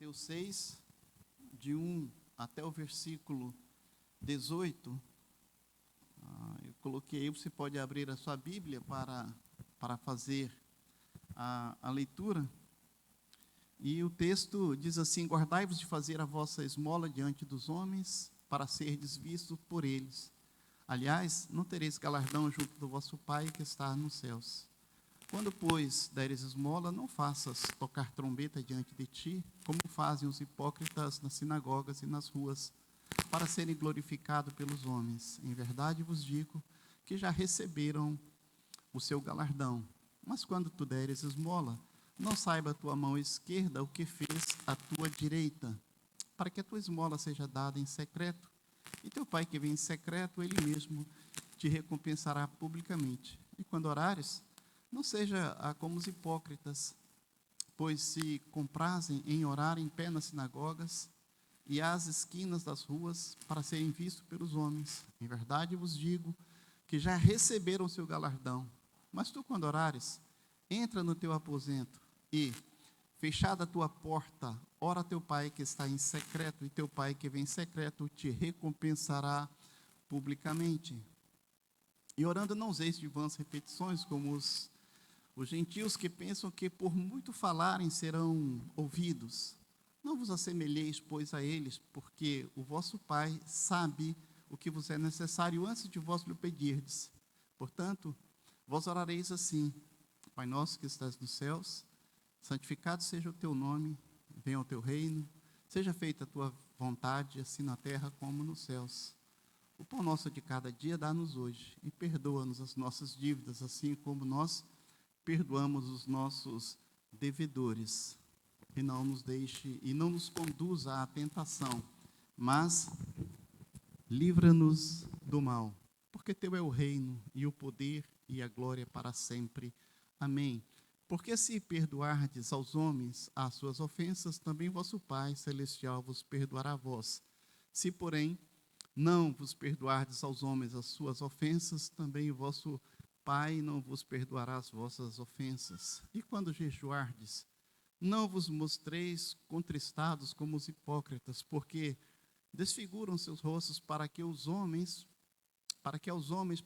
Mateus 6, de 1 até o versículo 18. Eu coloquei aí, você pode abrir a sua Bíblia para fazer a leitura. E o texto diz assim: guardai-vos de fazer a vossa esmola diante dos homens, para serdes vistos por eles. Aliás, não tereis galardão junto do vosso Pai que está nos céus. Quando, pois, deres esmola, não faças tocar trombeta diante de ti, como fazem os hipócritas nas sinagogas e nas ruas, para serem glorificados pelos homens. Em verdade vos digo que já receberam o seu galardão. Mas quando tu deres esmola, não saiba a tua mão esquerda o que fez a tua direita, para que a tua esmola seja dada em secreto, e teu Pai que vem em secreto, Ele mesmo te recompensará publicamente. E quando orares, não seja como os hipócritas, pois se comprazem em orar em pé nas sinagogas e às esquinas das ruas, para serem vistos pelos homens. Em verdade vos digo que já receberam o seu galardão. Mas tu, quando orares, entra no teu aposento e, fechada a tua porta, ora a teu Pai que está em secreto, e teu Pai que vem em secreto te recompensará publicamente. E orando não useis de vãs repetições, como os gentios que pensam que por muito falarem serão ouvidos. Não vos assemelheis, pois, a eles, porque o vosso Pai sabe o que vos é necessário antes de vós lhe pedirdes. Portanto, vós orareis assim: Pai nosso que estás nos céus, santificado seja o teu nome, venha o teu reino, seja feita a tua vontade, assim na terra como nos céus. O pão nosso de cada dia dá-nos hoje, e perdoa-nos as nossas dívidas, assim como nós perdoamos os nossos devedores. E não nos deixe, e não nos conduza à tentação, mas livra-nos do mal. Porque teu é o reino, e o poder, e a glória para sempre. Amém. Porque se perdoardes aos homens as suas ofensas, também vosso Pai celestial vos perdoará a vós. Se, porém, não vos perdoardes aos homens as suas ofensas, também o vosso Pai não vos perdoará as vossas ofensas. E quando jejuardes, não vos mostreis contristados como os hipócritas, porque desfiguram seus rostos para que aos homens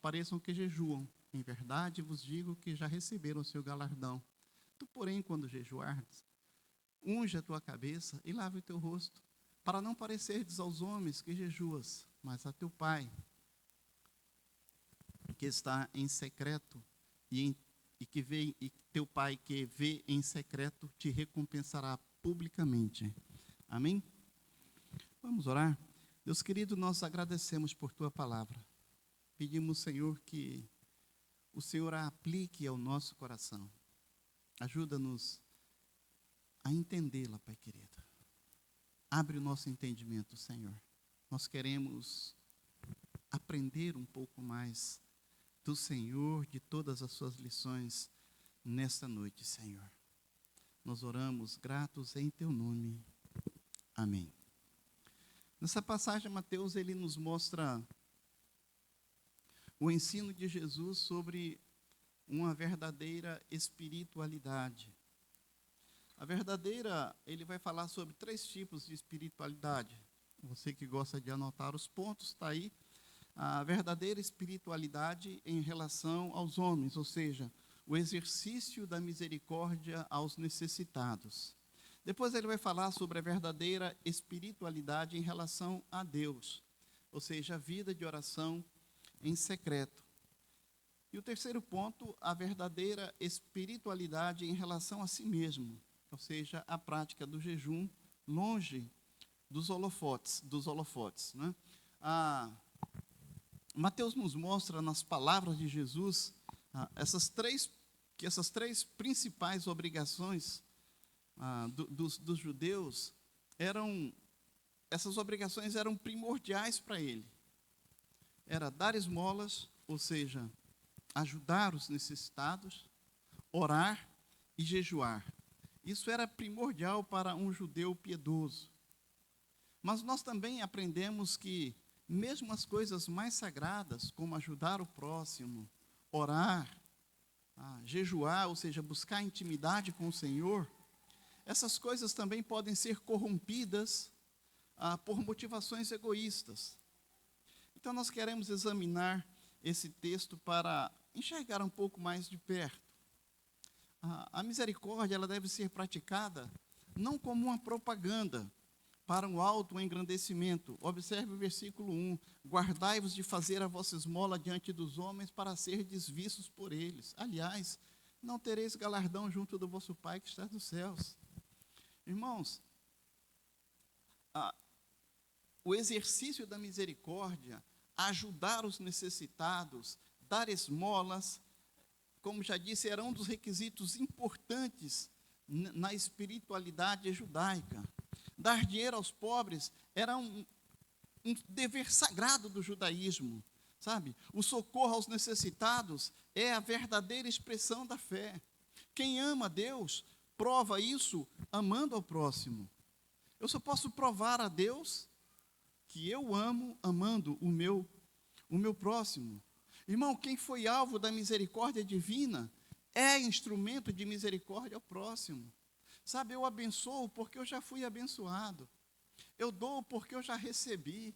pareçam que jejuam. Em verdade vos digo que já receberam o seu galardão. Tu, porém, quando jejuardes, unge a tua cabeça e lave o teu rosto, para não parecerdes aos homens que jejuas, mas a teu Pai, que está em secreto, e teu Pai que vê em secreto te recompensará publicamente. Amém? Vamos orar? Deus querido, nós agradecemos por tua palavra. Pedimos, Senhor, que o Senhor a aplique ao nosso coração. Ajuda-nos a entendê-la, Pai querido. Abre o nosso entendimento, Senhor. Nós queremos aprender um pouco mais do Senhor, de todas as suas lições nesta noite, Senhor. Nós oramos gratos em teu nome. Amém. Nessa passagem, Mateus, ele nos mostra o ensino de Jesus sobre uma verdadeira espiritualidade. A verdadeira, ele vai falar sobre 3 tipos de espiritualidade. Você que gosta de anotar os pontos, está aí. A verdadeira espiritualidade em relação aos homens, ou seja, o exercício da misericórdia aos necessitados. Depois ele vai falar sobre a verdadeira espiritualidade em relação a Deus, ou seja, a vida de oração em secreto. E o terceiro ponto, a verdadeira espiritualidade em relação a si mesmo, ou seja, a prática do jejum longe dos holofotes, né? Mateus nos mostra nas palavras de Jesus essas três principais obrigações dos judeus essas obrigações eram primordiais para ele. Era dar esmolas, ou seja, ajudar os necessitados, orar e jejuar. Isso era primordial para um judeu piedoso. Mas nós também aprendemos que mesmo as coisas mais sagradas, como ajudar o próximo, orar, jejuar, ou seja, buscar intimidade com o Senhor, essas coisas também podem ser corrompidas por motivações egoístas. Então, nós queremos examinar esse texto para enxergar um pouco mais de perto. A misericórdia, ela deve ser praticada não como uma propaganda para um auto-engrandecimento. Observe o versículo 1. Guardai-vos de fazer a vossa esmola diante dos homens para serdes vistos por eles. Aliás, não tereis galardão junto do vosso Pai que está nos céus. Irmãos, o exercício da misericórdia, ajudar os necessitados, dar esmolas, como já disse, era um dos requisitos importantes na espiritualidade judaica. Dar dinheiro aos pobres era um dever sagrado do judaísmo, sabe? O socorro aos necessitados é a verdadeira expressão da fé. Quem ama a Deus, prova isso amando ao próximo. Eu só posso provar a Deus que eu amo amando o meu próximo. Irmão, quem foi alvo da misericórdia divina é instrumento de misericórdia ao próximo. Sabe, eu abençoo porque eu já fui abençoado. Eu dou porque eu já recebi.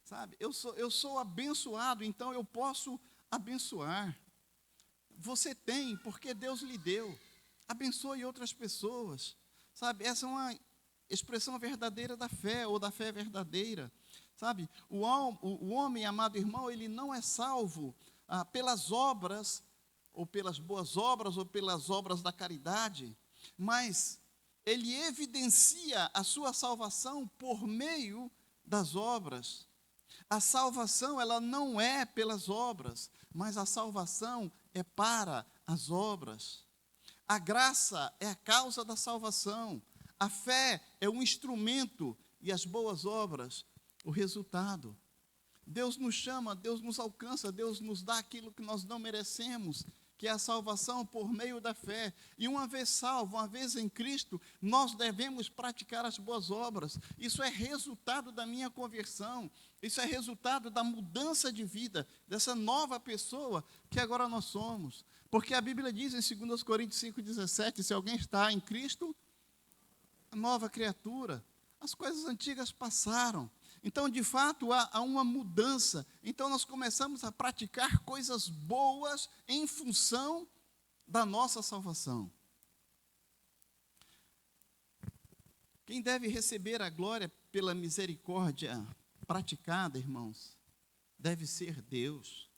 Sabe, eu sou abençoado, então eu posso abençoar. Você tem porque Deus lhe deu. Abençoe outras pessoas. Sabe, essa é uma expressão verdadeira da fé, ou da fé verdadeira. Sabe, o homem, amado irmão, ele não é salvo pelas obras, ou pelas boas obras, ou pelas obras da caridade, mas ele evidencia a sua salvação por meio das obras. A salvação, ela não é pelas obras, mas a salvação é para as obras. A graça é a causa da salvação. A fé é um instrumento e as boas obras, o resultado. Deus nos chama, Deus nos alcança, Deus nos dá aquilo que nós não merecemos, que é a salvação por meio da fé. E uma vez salvo, uma vez em Cristo, nós devemos praticar as boas obras. Isso é resultado da minha conversão, isso é resultado da mudança de vida, dessa nova pessoa que agora nós somos. Porque a Bíblia diz em 2 Coríntios 5,17, se alguém está em Cristo, a nova criatura, as coisas antigas passaram. Então, de fato, há uma mudança. Então, nós começamos a praticar coisas boas em função da nossa salvação. Quem deve receber a glória pela misericórdia praticada, irmãos, deve ser Deus.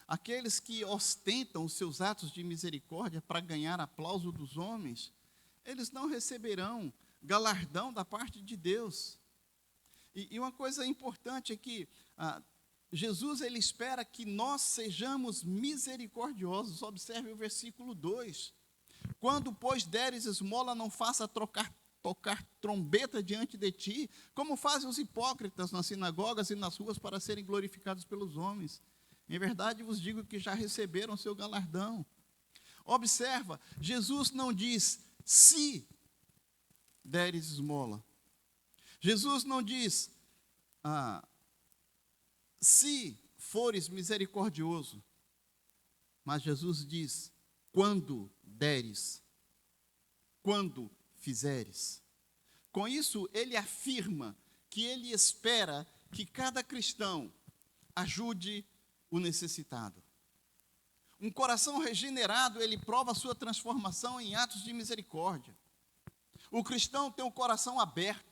Aqueles que ostentam os seus atos de misericórdia para ganhar aplauso dos homens, eles não receberão galardão da parte de Deus. E uma coisa importante é que Jesus, ele espera que nós sejamos misericordiosos. Observe o versículo 2. Quando, pois, deres esmola, não faça tocar trombeta diante de ti, como fazem os hipócritas nas sinagogas e nas ruas para serem glorificados pelos homens. Em verdade vos digo que já receberam seu galardão. Observa, Jesus não diz se deres esmola. Jesus não diz, se fores misericordioso, mas Jesus diz, quando deres, quando fizeres. Com isso, ele afirma que ele espera que cada cristão ajude o necessitado. Um coração regenerado, ele prova a sua transformação em atos de misericórdia. O cristão tem o coração aberto.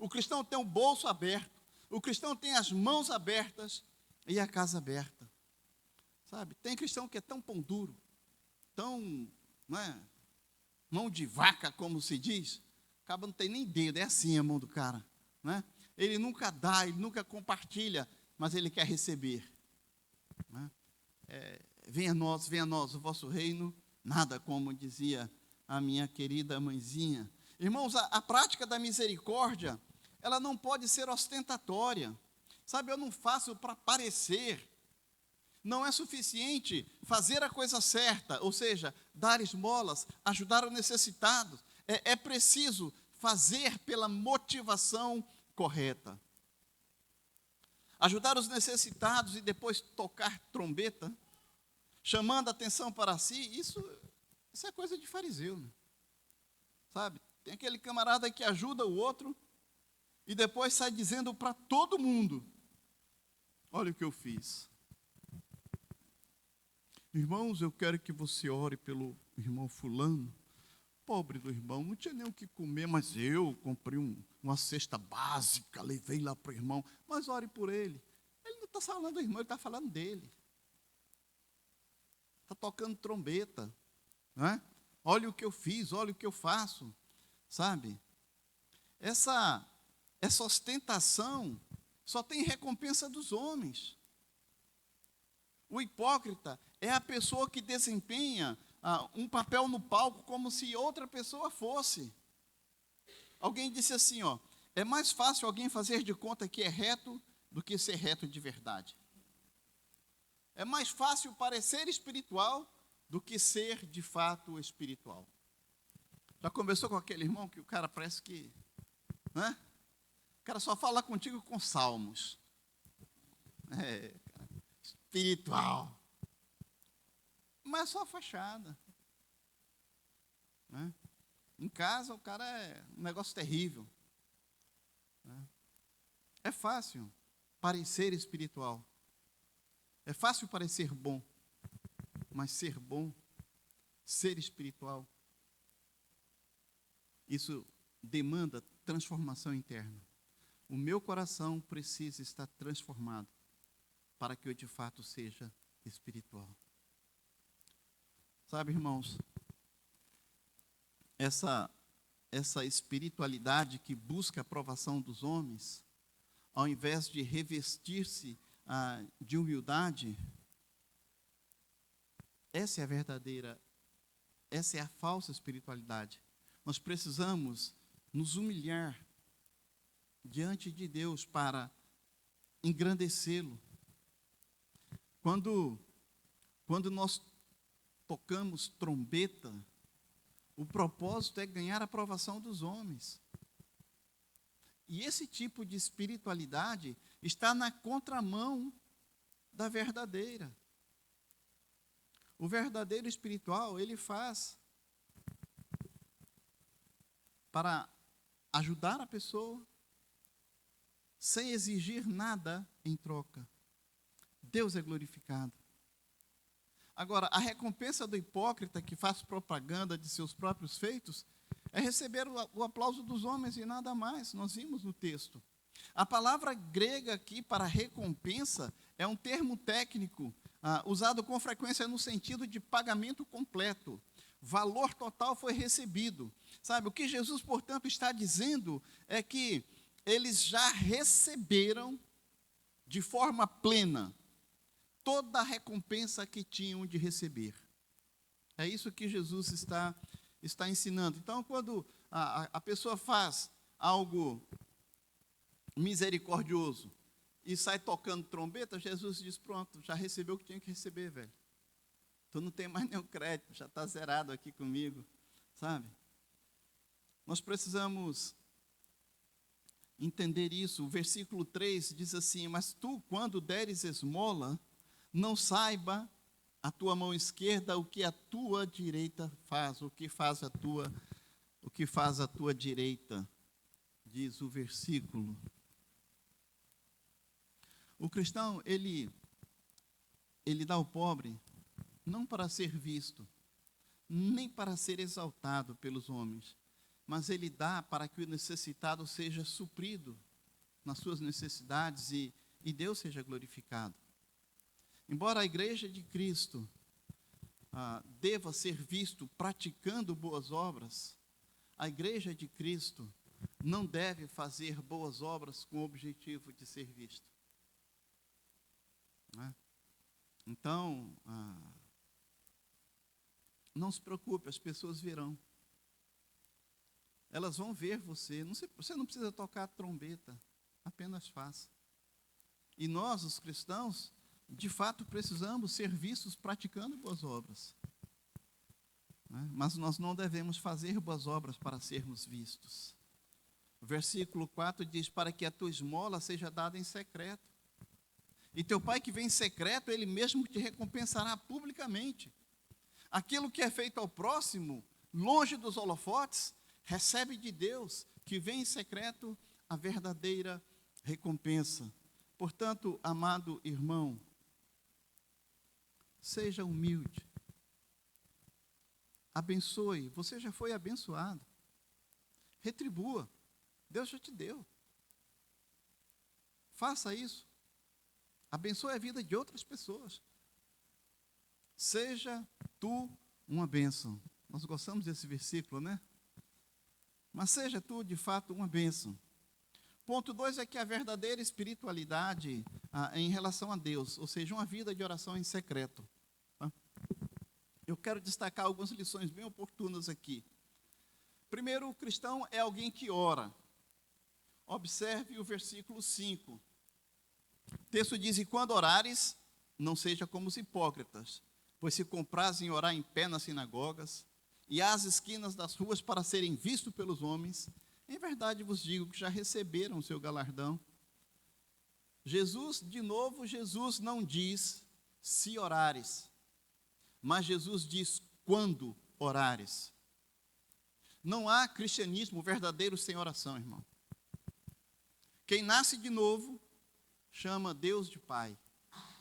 O cristão tem o bolso aberto, o cristão tem as mãos abertas e a casa aberta. Sabe, tem cristão que é tão pão duro, tão, mão de vaca, como se diz, acaba não tem nem dedo, é assim a mão do cara. Ele nunca dá, ele nunca compartilha, mas ele quer receber. Venha a nós o vosso reino, nada como dizia a minha querida mãezinha. Irmãos, a prática da misericórdia, ela não pode ser ostentatória. Sabe, eu não faço para parecer. Não é suficiente fazer a coisa certa, ou seja, dar esmolas, ajudar o necessitado. É preciso fazer pela motivação correta. Ajudar os necessitados e depois tocar trombeta, chamando a atenção para si, isso é coisa de fariseu, né? sabe? Tem aquele camarada que ajuda o outro e depois sai dizendo para todo mundo: olha o que eu fiz. Irmãos, eu quero que você ore pelo irmão fulano. Pobre do irmão, não tinha nem o que comer, mas eu comprei uma cesta básica, levei lá para o irmão. Mas ore por ele. Ele não está falando do irmão, ele está falando dele. Está tocando trombeta. Não é? Olha o que eu fiz, olha o que eu faço. Sabe? Essa ostentação só tem recompensa dos homens. O hipócrita é a pessoa que desempenha um papel no palco como se outra pessoa fosse. Alguém disse assim, é mais fácil alguém fazer de conta que é reto do que ser reto de verdade. É mais fácil parecer espiritual do que ser de fato espiritual. Já conversou com aquele irmão que o cara parece que, né? O cara só fala contigo com salmos. Espiritual. Mas é só fachada. Né? Em casa o cara é um negócio terrível. Né? É fácil parecer espiritual. É fácil parecer bom. Mas ser bom, ser espiritual, isso demanda transformação interna. O meu coração precisa estar transformado para que eu de fato seja espiritual. Sabe, irmãos, essa espiritualidade que busca a aprovação dos homens, ao invés de revestir-se de humildade, essa é a verdadeira, essa é a falsa espiritualidade. Nós precisamos nos humilhar diante de Deus para engrandecê-lo. Quando nós tocamos trombeta, o propósito é ganhar a aprovação dos homens. E esse tipo de espiritualidade está na contramão da verdadeira. O verdadeiro espiritual, ele faz para ajudar a pessoa, sem exigir nada em troca. Deus é glorificado. Agora, a recompensa do hipócrita que faz propaganda de seus próprios feitos é receber o aplauso dos homens e nada mais. Nós vimos no texto. A palavra grega aqui para recompensa é um termo técnico usado com frequência no sentido de pagamento completo. Valor total foi recebido. Sabe, o que Jesus, portanto, está dizendo é que eles já receberam de forma plena toda a recompensa que tinham de receber. É isso que Jesus está ensinando. Então, quando a pessoa faz algo misericordioso e sai tocando trombeta, Jesus diz, pronto, já recebeu o que tinha que receber, velho. Tu não tem mais nenhum crédito, já está zerado aqui comigo, sabe? Nós precisamos entender isso. O versículo 3 diz assim, mas tu, quando deres esmola, não saiba a tua mão esquerda o que a tua direita faz, o que faz a tua direita, diz o versículo. O cristão, ele dá ao pobre não para ser visto, nem para ser exaltado pelos homens, mas ele dá para que o necessitado seja suprido nas suas necessidades e Deus seja glorificado. Embora a igreja de Cristo deva ser visto praticando boas obras, a igreja de Cristo não deve fazer boas obras com o objetivo de ser visto. Né? Então, não se preocupe, as pessoas virão. Elas vão ver você. Você não precisa tocar trombeta, apenas faça. E nós, os cristãos, de fato precisamos ser vistos praticando boas obras. Né? Mas nós não devemos fazer boas obras para sermos vistos. O versículo 4 diz, para que a tua esmola seja dada em secreto. E teu pai que vem em secreto, ele mesmo te recompensará publicamente. Aquilo que é feito ao próximo, longe dos holofotes, recebe de Deus, que vem em secreto, a verdadeira recompensa. Portanto, amado irmão, seja humilde, abençoe, você já foi abençoado, retribua, Deus já te deu. Faça isso, abençoe a vida de outras pessoas. Seja tu uma bênção. Nós gostamos desse versículo, né? Mas seja tu, de fato, uma bênção. Ponto 2 é que a verdadeira espiritualidade em relação a Deus, ou seja, uma vida de oração em secreto. Tá? Eu quero destacar algumas lições bem oportunas aqui. Primeiro, o cristão é alguém que ora. Observe o versículo 5. O texto diz: e quando orares, não seja como os hipócritas, pois se comprazem em orar em pé nas sinagogas e às esquinas das ruas para serem vistos pelos homens, em verdade vos digo que já receberam o seu galardão. Jesus, de novo, Jesus não diz se orares, mas Jesus diz quando orares. Não há cristianismo verdadeiro sem oração, irmão. Quem nasce de novo chama Deus de Pai.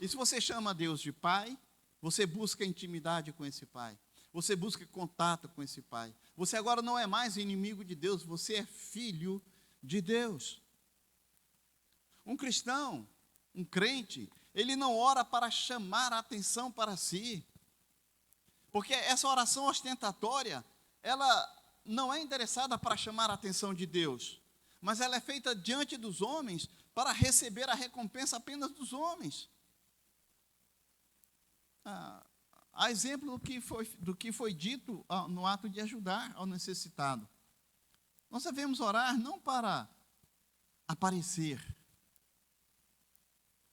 E se você chama Deus de Pai, você busca intimidade com esse Pai. Você busca contato com esse Pai. Você agora não é mais inimigo de Deus, você é filho de Deus. Um cristão, um crente, ele não ora para chamar a atenção para si. Porque essa oração ostentatória, ela não é endereçada para chamar a atenção de Deus, mas ela é feita diante dos homens para receber a recompensa apenas dos homens. Há exemplo do que foi dito no ato de ajudar ao necessitado. Nós devemos orar não para aparecer,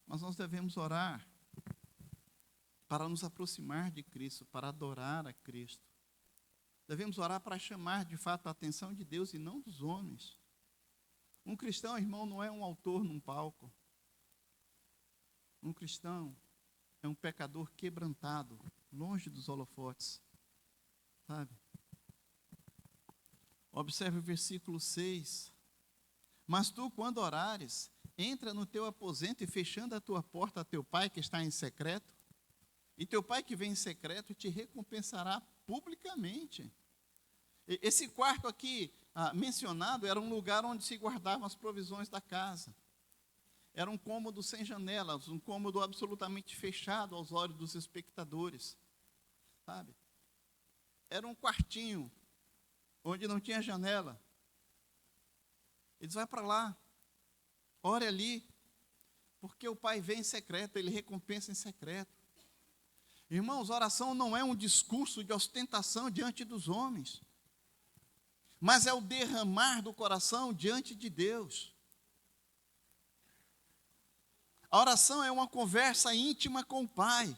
mas nós devemos orar para nos aproximar de Cristo, para adorar a Cristo. Devemos orar para chamar de fato a atenção de Deus e não dos homens. Um cristão, irmão, não é um autor num palco. Um cristão é um pecador quebrantado, longe dos holofotes, sabe? Observe o versículo 6. Mas tu, quando orares, entra no teu aposento e fechando a tua porta a teu pai que está em secreto, e teu pai que vem em secreto te recompensará publicamente. Esse quarto aqui mencionado era um lugar onde se guardavam as provisões da casa. Era um cômodo sem janelas, um cômodo absolutamente fechado aos olhos dos espectadores, sabe? Era um quartinho onde não tinha janela. Ele diz: vai para lá, ore ali, porque o Pai vem em secreto, Ele recompensa em secreto. Irmãos, oração não é um discurso de ostentação diante dos homens, mas é o derramar do coração diante de Deus. A oração é uma conversa íntima com o Pai.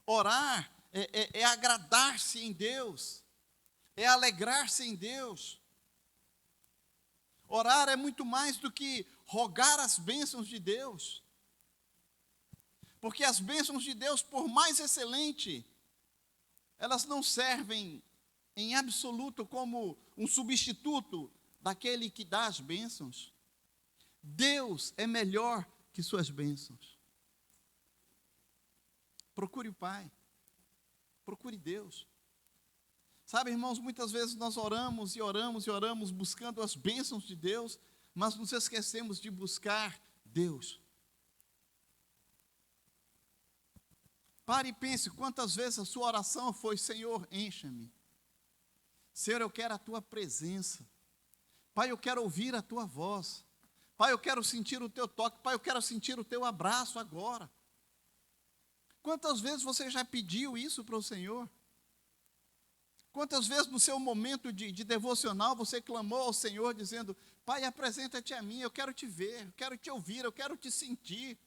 Orar é agradar-se em Deus, é alegrar-se em Deus. Orar é muito mais do que rogar as bênçãos de Deus. Porque as bênçãos de Deus, por mais excelente, elas não servem em absoluto como um substituto daquele que dá as bênçãos. Deus é melhor que suas bênçãos. Procure o Pai. Procure Deus. Sabe, irmãos, muitas vezes nós oramos e oramos e oramos buscando as bênçãos de Deus, mas nos esquecemos de buscar Deus. Pare e pense quantas vezes a sua oração foi: Senhor, encha-me. Senhor, eu quero a tua presença. Pai, eu quero ouvir a tua voz. Pai, eu quero sentir o teu toque. Pai, eu quero sentir o teu abraço agora. Quantas vezes você já pediu isso para o Senhor? Quantas vezes no seu momento de devocional você clamou ao Senhor dizendo: Pai, apresenta-te a mim, eu quero te ver, eu quero te ouvir, eu quero te sentir.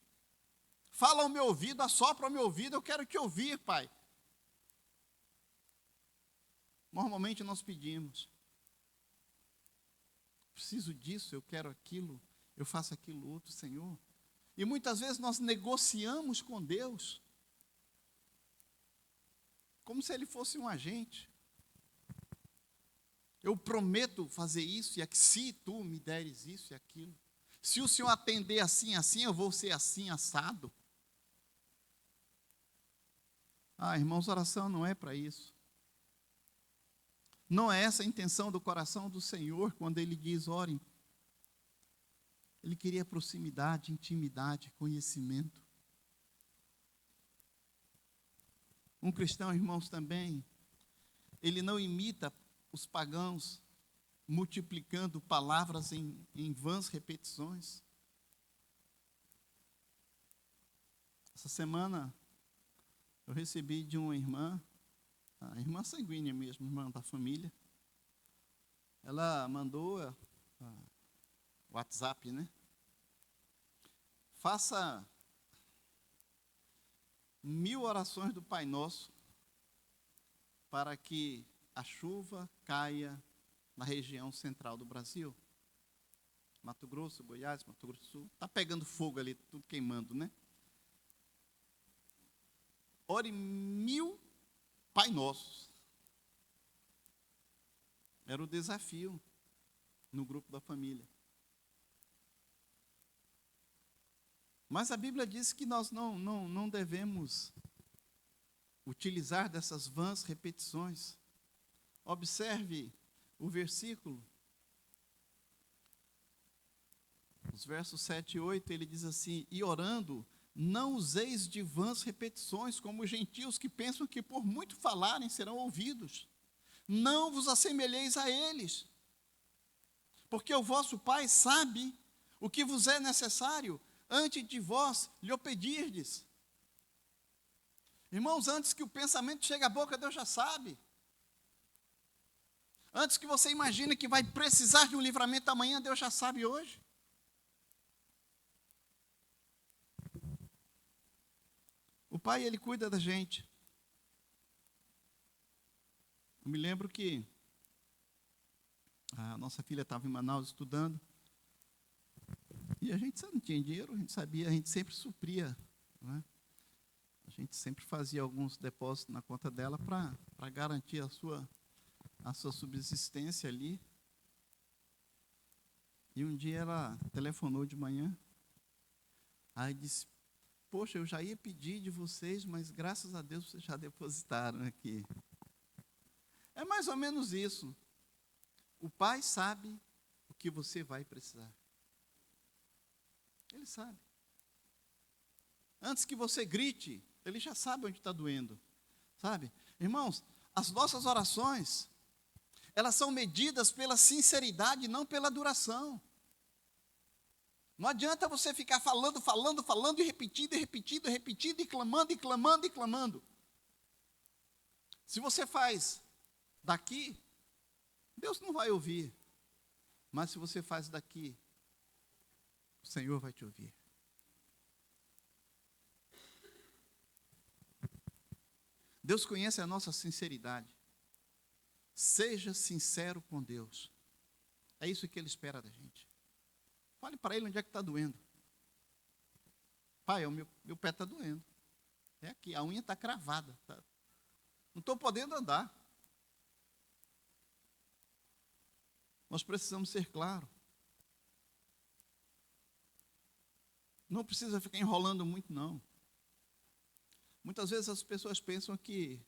Fala ao meu ouvido, assopra ao meu ouvido, eu quero te ouvir, Pai. Normalmente nós pedimos: preciso disso, eu quero aquilo, eu faço aquilo outro, Senhor. E muitas vezes nós negociamos com Deus, como se Ele fosse um agente. Eu prometo fazer isso e aquilo, se tu me deres isso e aquilo. Se o Senhor atender assim, assim, eu vou ser assim, assado. Irmãos, oração não é para isso. Não é essa a intenção do coração do Senhor quando Ele diz, orem. Ele queria proximidade, intimidade, conhecimento. Um cristão, irmãos, também, ele não imita os pagãos, multiplicando palavras em vãs repetições. Essa semana, eu recebi de uma irmã, a irmã sanguínea mesmo, irmã da família. Ela mandou WhatsApp, né? Faça 1000 orações do Pai Nosso para que a chuva caia na região central do Brasil. Mato Grosso, Goiás, Mato Grosso do Sul. Está pegando fogo ali, tudo queimando, né? Ore 1000 Pai Nossos. Era o desafio no grupo da família. Mas a Bíblia diz que nós não devemos utilizar dessas vãs repetições. Observe o versículo. Os versos 7 e 8, ele diz assim, e orando, não useis de vãs repetições, como os gentios que pensam que por muito falarem serão ouvidos. Não vos assemelheis a eles, porque o vosso Pai sabe o que vos é necessário, antes de vós lhe o pedirdes. Irmãos, antes que o pensamento chegue à boca, Deus já sabe. Antes que você imagine que vai precisar de um livramento amanhã, Deus já sabe hoje. O Pai, Ele cuida da gente. Eu me lembro que a nossa filha estava em Manaus estudando, e a gente não tinha dinheiro, a gente sabia, a gente sempre supria, né? A gente sempre fazia alguns depósitos na conta dela para garantir a sua subsistência ali. E um dia ela telefonou de manhã, aí disse, poxa, eu já ia pedir de vocês, mas graças a Deus vocês já depositaram aqui. É mais ou menos isso. O Pai sabe o que você vai precisar. Ele sabe. Antes que você grite, Ele já sabe onde está doendo. Sabe? Irmãos, as nossas orações, elas são medidas pela sinceridade, não pela duração. Não adianta você ficar falando, e repetindo, e clamando, e clamando, e clamando. Se você faz daqui, Deus não vai ouvir. Mas se você faz daqui, o Senhor vai te ouvir. Deus conhece a nossa sinceridade. Seja sincero com Deus. É isso que Ele espera da gente. Fale para Ele onde é que está doendo. Pai, o meu pé está doendo. É aqui, a unha está cravada. Não estou podendo andar. Nós precisamos ser claros. Não precisa ficar enrolando muito, não. Muitas vezes as pessoas pensam que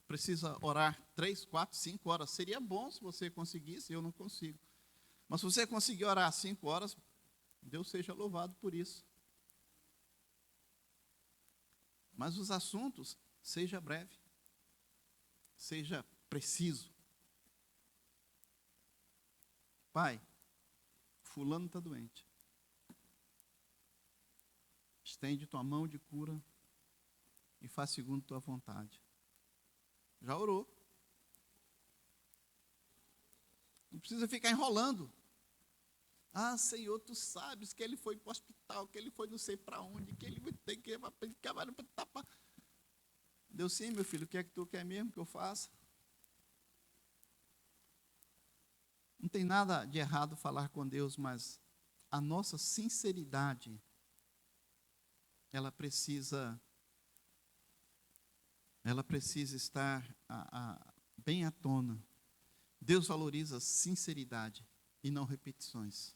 precisa orar 3, 4, 5 horas. Seria bom se você conseguisse, eu não consigo. Mas se você conseguir orar 5 horas, Deus seja louvado por isso. Mas os assuntos, seja breve, seja preciso. Pai, fulano está doente. Estende tua mão de cura e faz segundo tua vontade. Já orou. Não precisa ficar enrolando. Senhor, tu sabes que ele foi para o hospital, que ele foi não sei para onde, que ele tem que... Deus, sim, meu filho, o que é que tu quer mesmo que eu faça? Não tem nada de errado falar com Deus, mas a nossa sinceridade, ela precisa estar bem à tona. Deus valoriza sinceridade e não repetições.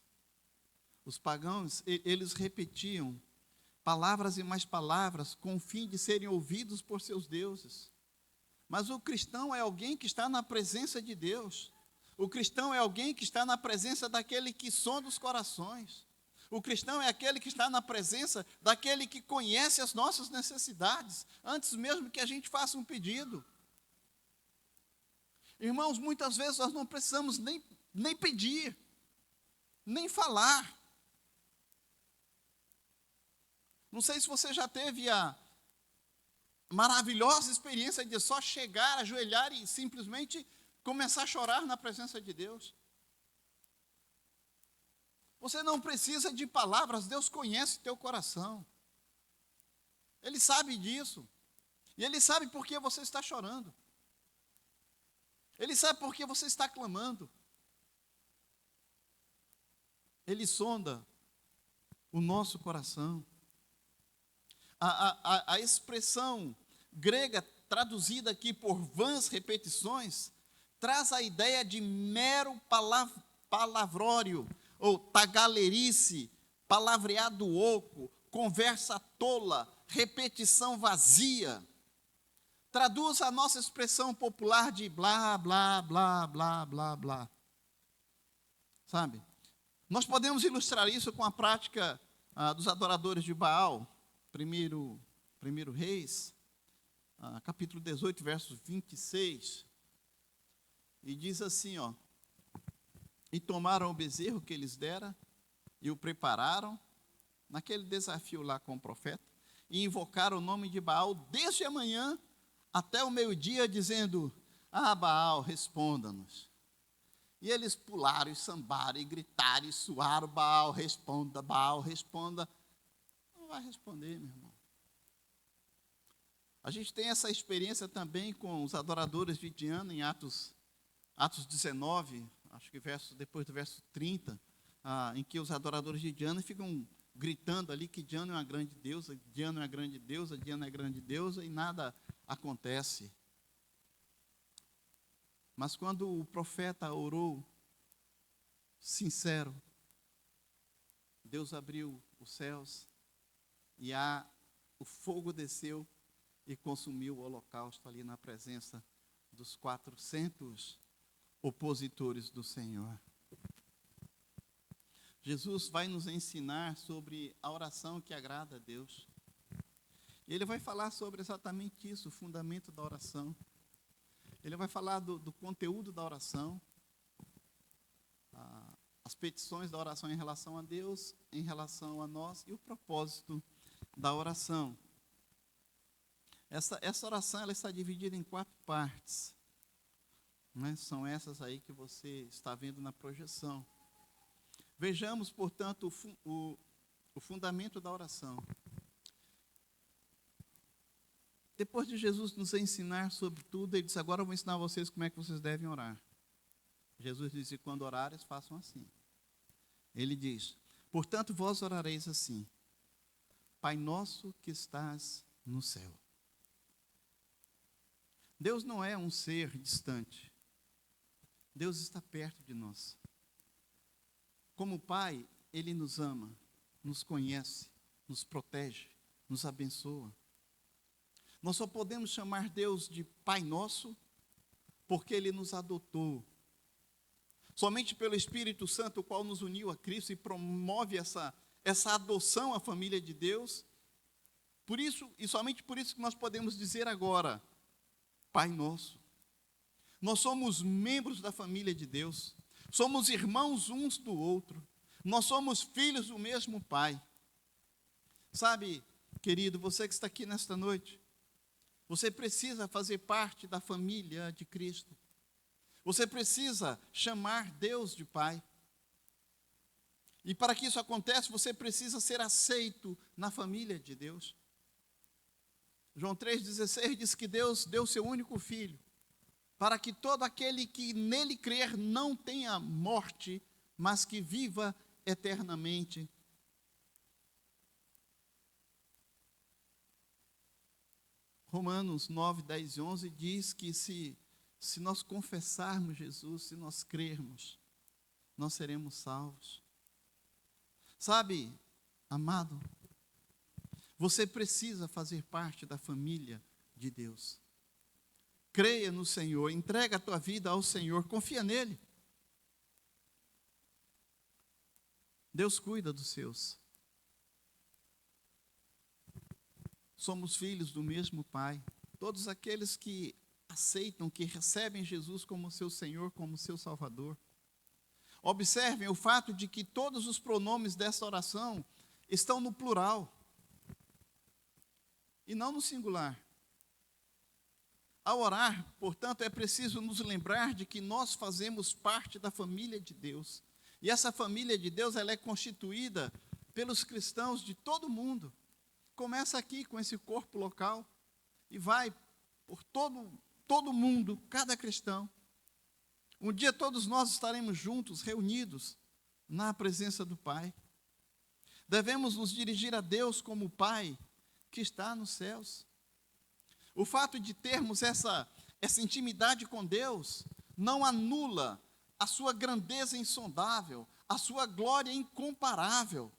Os pagãos, eles repetiam palavras e mais palavras com o fim de serem ouvidos por seus deuses. Mas o cristão é alguém que está na presença de Deus. O cristão é alguém que está na presença daquele que sonda os corações. O cristão é aquele que está na presença daquele que conhece as nossas necessidades, antes mesmo que a gente faça um pedido. Irmãos, muitas vezes nós não precisamos nem pedir, nem falar. Não sei se você já teve a maravilhosa experiência de só chegar, ajoelhar e simplesmente começar a chorar na presença de Deus. Você não precisa de palavras, Deus conhece teu coração. Ele sabe disso. E Ele sabe por que você está chorando. Ele sabe por que você está clamando. Ele sonda o nosso coração. A expressão grega traduzida aqui por vãs repetições traz a ideia de mero palavrório, ou tagalerice, palavreado oco, conversa tola, repetição vazia. Traduz a nossa expressão popular de blá, blá, blá, blá, blá, blá. Sabe? Nós podemos ilustrar isso com a prática dos adoradores de Baal, primeiro Reis, capítulo 18, verso 26. E diz assim, ó: e tomaram o bezerro que eles dera, e o prepararam, naquele desafio lá com o profeta, e invocaram o nome de Baal desde a manhã até o meio-dia, dizendo: ah, Baal, responda-nos. E eles pularam e sambaram e gritaram e suaram: Baal, responda, Baal, responda. Não vai responder, meu irmão. A gente tem essa experiência também com os adoradores de Diana em Atos 19, acho que depois do verso 30, em que os adoradores de Diana ficam gritando ali que Diana é uma grande deusa, Diana é uma grande deusa, Diana é grande deusa, e nada acontece. Mas quando o profeta orou sincero, Deus abriu os céus e o fogo desceu e consumiu o holocausto ali na presença dos 400 opositores do Senhor. Jesus vai nos ensinar sobre a oração que agrada a Deus. E Ele vai falar sobre exatamente isso, o fundamento da oração. Ele vai falar do conteúdo da oração, as petições da oração em relação a Deus, em relação a nós, e o propósito da oração. Essa oração ela está dividida em 4 partes. Né? São essas aí que você está vendo na projeção. Vejamos, portanto, o fundamento da oração. Depois de Jesus nos ensinar sobre tudo, Ele disse: agora eu vou ensinar vocês como é que vocês devem orar. Jesus disse: quando orares, façam assim. Ele diz: portanto, vós orareis assim: Pai nosso que estás no céu. Deus não é um ser distante. Deus está perto de nós. Como Pai, Ele nos ama, nos conhece, nos protege, nos abençoa. Nós só podemos chamar Deus de Pai Nosso porque Ele nos adotou. Somente pelo Espírito Santo, o qual nos uniu a Cristo e promove essa adoção à família de Deus. Por isso, e somente por isso que nós podemos dizer agora: Pai Nosso. Nós somos membros da família de Deus. Somos irmãos uns do outro. Nós somos filhos do mesmo Pai. Sabe, querido, você que está aqui nesta noite, você precisa fazer parte da família de Cristo. Você precisa chamar Deus de Pai. E para que isso aconteça, você precisa ser aceito na família de Deus. João 3,16 diz que Deus deu seu único Filho, para que todo aquele que nele crer não tenha morte, mas que viva eternamente. Romanos 9, 10 e 11 diz que se Se nós confessarmos Jesus, se nós crermos, nós seremos salvos. Sabe, amado, você precisa fazer parte da família de Deus. Creia no Senhor, entrega a tua vida ao Senhor, confia nele. Deus cuida dos seus. Somos filhos do mesmo Pai. Todos aqueles que aceitam, que recebem Jesus como seu Senhor, como seu Salvador. Observem o fato de que todos os pronomes dessa oração estão no plural e não no singular. Ao orar, portanto, é preciso nos lembrar de que nós fazemos parte da família de Deus. E essa família de Deus, ela é constituída pelos cristãos de todo o mundo. Começa aqui com esse corpo local e vai por todo mundo, cada cristão. Um dia todos nós estaremos juntos, reunidos, na presença do Pai. Devemos nos dirigir a Deus como Pai que está nos céus. O fato de termos essa intimidade com Deus não anula a sua grandeza insondável, a sua glória incomparável.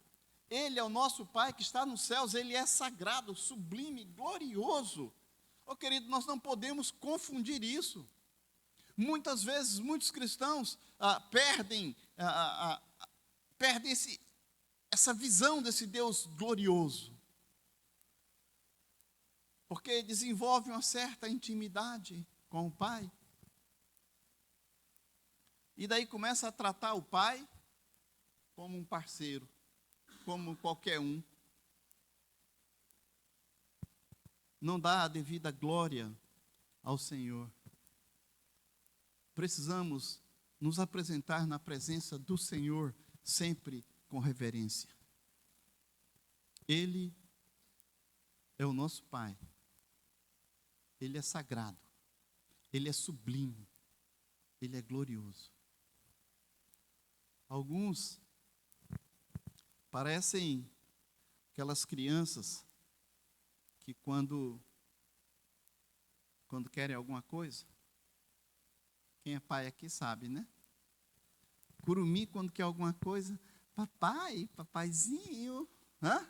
Ele é o nosso Pai que está nos céus, Ele é sagrado, sublime, glorioso. Oh, querido, nós não podemos confundir isso. Muitas vezes, muitos cristãos perdem essa visão desse Deus glorioso. Porque desenvolvem uma certa intimidade com o Pai. E daí começa a tratar o Pai como um parceiro, como qualquer um. Não dá a devida glória ao Senhor. Precisamos nos apresentar na presença do Senhor sempre com reverência. Ele é o nosso Pai. Ele é sagrado. Ele é sublime. Ele é glorioso. Alguns parecem aquelas crianças que quando querem alguma coisa, quem é pai aqui sabe, né? Curumim, quando quer alguma coisa, papai, papaizinho. Hã?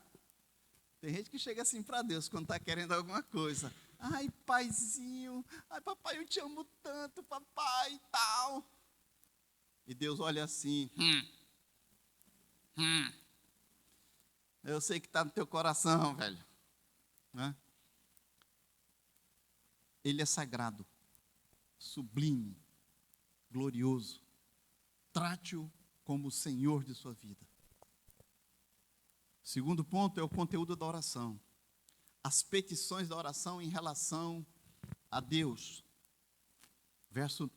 Tem gente que chega assim para Deus quando está querendo alguma coisa. Ai, paizinho, ai, papai, eu te amo tanto, papai, e tal. E Deus olha assim, eu sei que está no teu coração, velho. Né? Ele é sagrado, sublime, glorioso. Trate-o como o Senhor de sua vida. Segundo ponto é o conteúdo da oração. As petições da oração em relação a Deus. Verso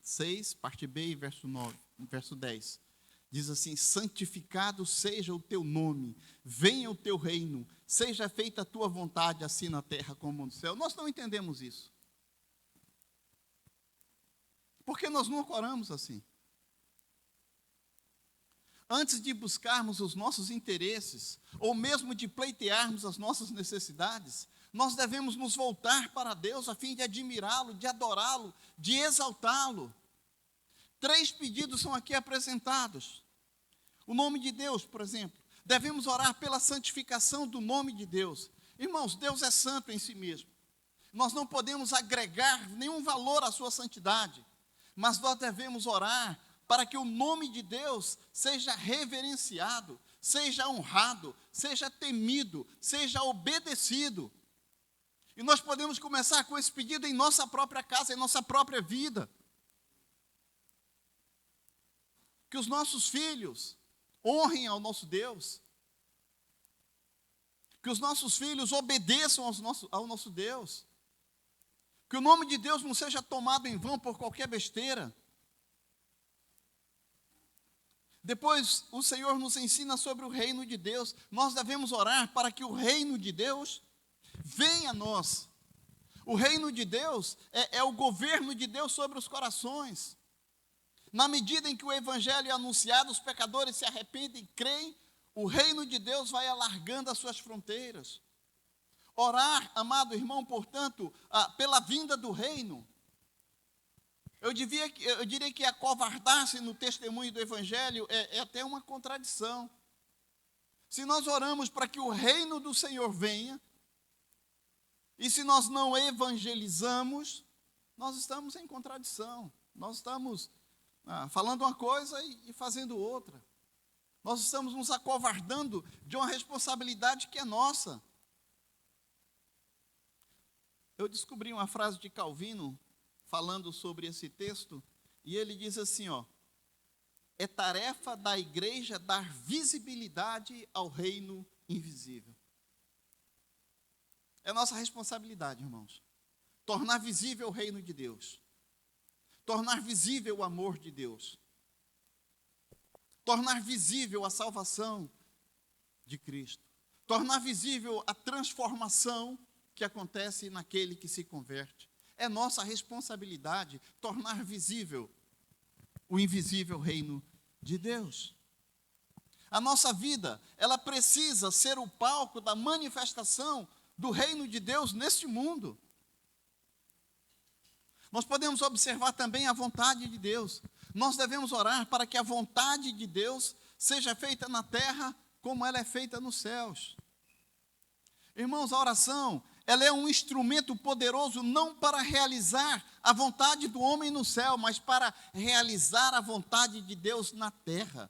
6, parte B, e verso 10. Diz assim: santificado seja o teu nome, venha o teu reino, seja feita a tua vontade, assim na terra como no céu. Nós não entendemos isso. Porque nós não oramos assim. Antes de buscarmos os nossos interesses, ou mesmo de pleitearmos as nossas necessidades, nós devemos nos voltar para Deus a fim de admirá-lo, de adorá-lo, de exaltá-lo. 3 pedidos são aqui apresentados. O nome de Deus, por exemplo. Devemos orar pela santificação do nome de Deus. Irmãos, Deus é santo em si mesmo. Nós não podemos agregar nenhum valor à sua santidade, mas nós devemos orar para que o nome de Deus seja reverenciado, seja honrado, seja temido, seja obedecido. E nós podemos começar com esse pedido em nossa própria casa, em nossa própria vida. Que os nossos filhos honrem ao nosso Deus. Que os nossos filhos obedeçam ao nosso Deus. Que o nome de Deus não seja tomado em vão por qualquer besteira. Depois, o Senhor nos ensina sobre o reino de Deus. Nós devemos orar para que o reino de Deus venha a nós. O reino de Deus é o governo de Deus sobre os corações. Na medida em que o evangelho é anunciado, os pecadores se arrependem e creem, o reino de Deus vai alargando as suas fronteiras. Orar, amado irmão, portanto, pela vinda do reino, Eu diria que acovardar-se no testemunho do Evangelho é até uma contradição. Se nós oramos para que o reino do Senhor venha, e se nós não evangelizamos, nós estamos em contradição. Nós estamos falando uma coisa e fazendo outra. Nós estamos nos acovardando de uma responsabilidade que é nossa. Eu descobri uma frase de Calvino falando sobre esse texto, e ele diz assim, é tarefa da igreja dar visibilidade ao reino invisível. É nossa responsabilidade, irmãos, tornar visível o reino de Deus, tornar visível o amor de Deus, tornar visível a salvação de Cristo, tornar visível a transformação que acontece naquele que se converte. É nossa responsabilidade tornar visível o invisível reino de Deus. A nossa vida, ela precisa ser o palco da manifestação do reino de Deus neste mundo. Nós podemos observar também a vontade de Deus. Nós devemos orar para que a vontade de Deus seja feita na terra como ela é feita nos céus. Irmãos, a oração, ela é um instrumento poderoso não para realizar a vontade do homem no céu, mas para realizar a vontade de Deus na terra.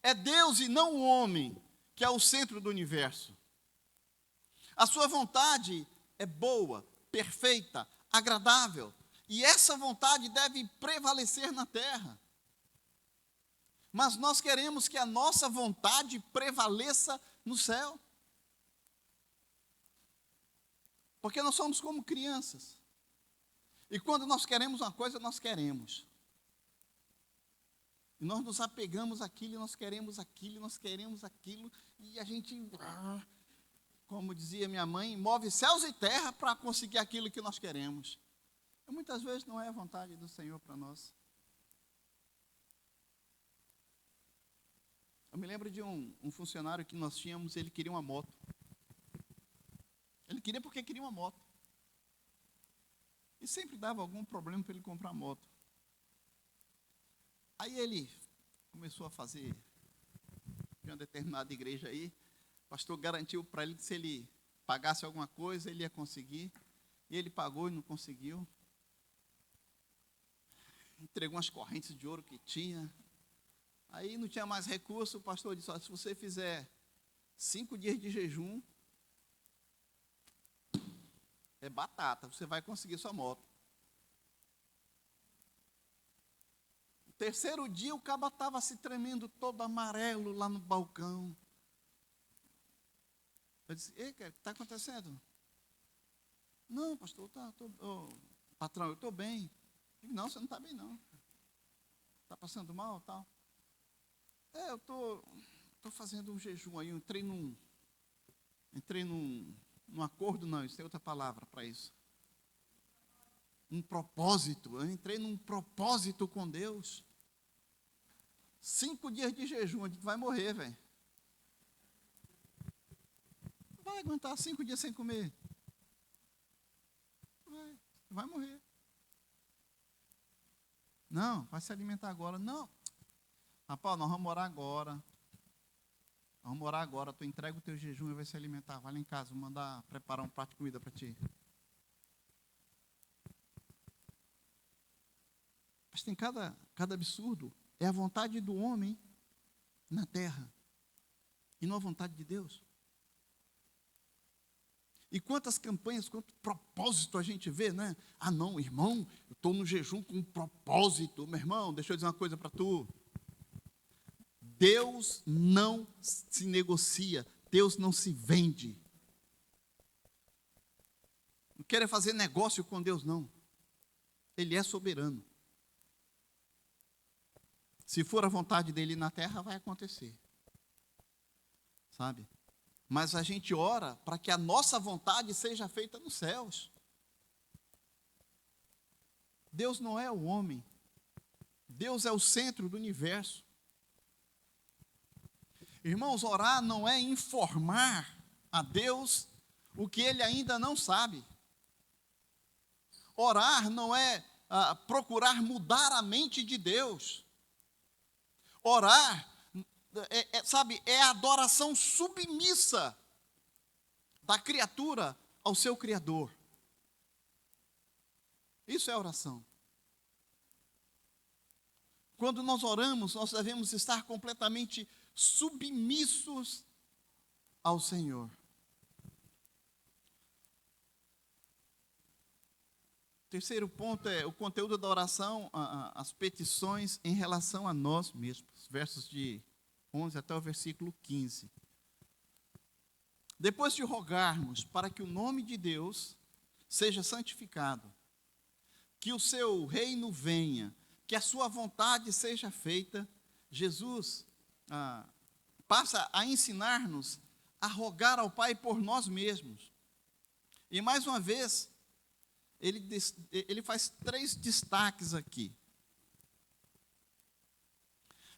É Deus e não o homem que é o centro do universo. A sua vontade é boa, perfeita, agradável, e essa vontade deve prevalecer na terra. Mas nós queremos que a nossa vontade prevaleça no céu. Porque nós somos como crianças. E quando nós queremos uma coisa, nós queremos. E nós nos apegamos àquilo, e nós queremos aquilo, e nós queremos aquilo, e a gente, como dizia minha mãe, move céus e terra para conseguir aquilo que nós queremos. E muitas vezes não é a vontade do Senhor para nós. Eu me lembro de um funcionário que nós tínhamos, ele queria uma moto. Ele queria porque queria uma moto. E sempre dava algum problema para ele comprar moto. Aí ele começou a fazer, de uma determinada igreja aí, o pastor garantiu para ele que se ele pagasse alguma coisa, ele ia conseguir. E ele pagou e não conseguiu. Entregou umas correntes de ouro que tinha. Aí não tinha mais recurso, o pastor disse, se você fizer 5 dias de jejum, é batata, você vai conseguir sua moto. No terceiro dia, o caba estava se tremendo todo amarelo lá no balcão. Eu disse, ei, cara, o que está acontecendo? Não, pastor, patrão, eu estou bem. Eu digo, não, você não está bem, não. Está passando mal, tal? Eu estou fazendo um jejum aí, eu entrei num acordo, não, isso é outra palavra para isso. Um propósito, eu entrei num propósito com Deus. 5 dias de jejum, a gente vai morrer, velho. Vai aguentar 5 dias sem comer. Vai morrer. Não, vai se alimentar agora. Não. Rapaz, nós vamos orar agora. Vamos orar agora. Tu entrega o teu jejum e vai se alimentar. Vai lá em casa, vou mandar preparar um prato de comida para ti. Mas tem cada absurdo. É a vontade do homem na terra. E não a vontade de Deus. E quantas campanhas, quanto propósito a gente vê, né? Ah, não, irmão, eu estou no jejum com um propósito. Meu irmão, deixa eu dizer uma coisa para tu. Deus não se negocia, Deus não se vende. Não queira fazer negócio com Deus, não. Ele é soberano. Se for a vontade dele na terra, vai acontecer. Sabe? Mas a gente ora para que a nossa vontade seja feita nos céus. Deus não é o homem. Deus é o centro do universo. Irmãos, orar não é informar a Deus o que Ele ainda não sabe. Orar não é procurar mudar a mente de Deus. Orar, sabe, é a adoração submissa da criatura ao seu Criador. Isso é oração. Quando nós oramos, nós devemos estar completamente submissos ao Senhor. Terceiro ponto é o conteúdo da oração, as petições em relação a nós mesmos. Versos de 11 até o versículo 15. Depois de rogarmos para que o nome de Deus seja santificado, que o seu reino venha, que a sua vontade seja feita, Jesus passa a ensinar-nos a rogar ao Pai por nós mesmos. E mais uma vez, ele faz 3 destaques aqui.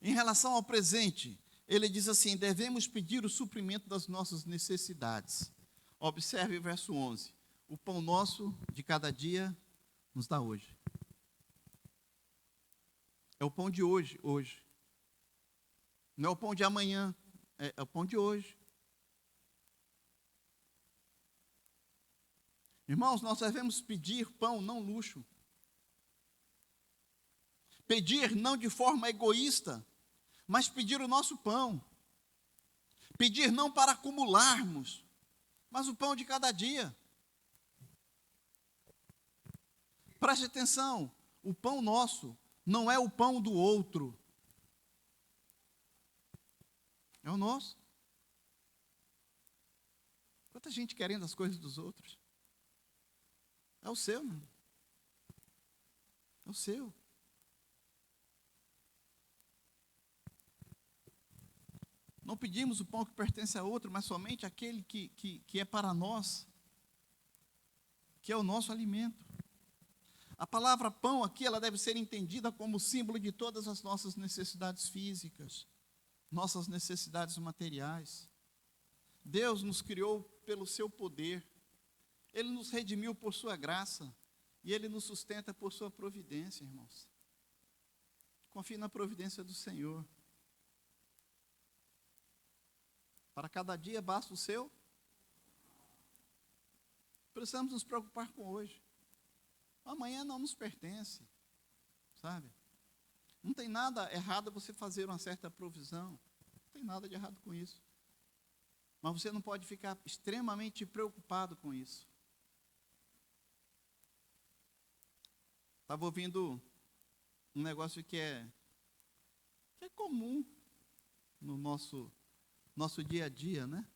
Em relação ao presente, ele diz assim: devemos pedir o suprimento das nossas necessidades. Observe o verso 11. O pão nosso de cada dia nos dá hoje. É o pão de hoje, hoje. Não é o pão de amanhã, é o pão de hoje. Irmãos, nós devemos pedir pão, não luxo. Pedir não de forma egoísta, mas pedir o nosso pão. Pedir não para acumularmos, mas o pão de cada dia. Preste atenção, o pão nosso não é o pão do outro. É o nosso. Quanta gente querendo as coisas dos outros. É o seu, mano. É o seu. Não pedimos o pão que pertence a outro, mas somente aquele que é para nós, que é o nosso alimento. A palavra pão aqui, ela deve ser entendida como símbolo de todas as nossas necessidades físicas, nossas necessidades materiais. Deus nos criou pelo seu poder, Ele nos redimiu por sua graça, e Ele nos sustenta por sua providência, irmãos. Confie na providência do Senhor. Para cada dia basta o seu. Precisamos nos preocupar com hoje. Amanhã não nos pertence, sabe? Não tem nada errado você fazer uma certa provisão. Não tem nada de errado com isso. Mas você não pode ficar extremamente preocupado com isso. Estava ouvindo um negócio que é comum no nosso dia a dia, né?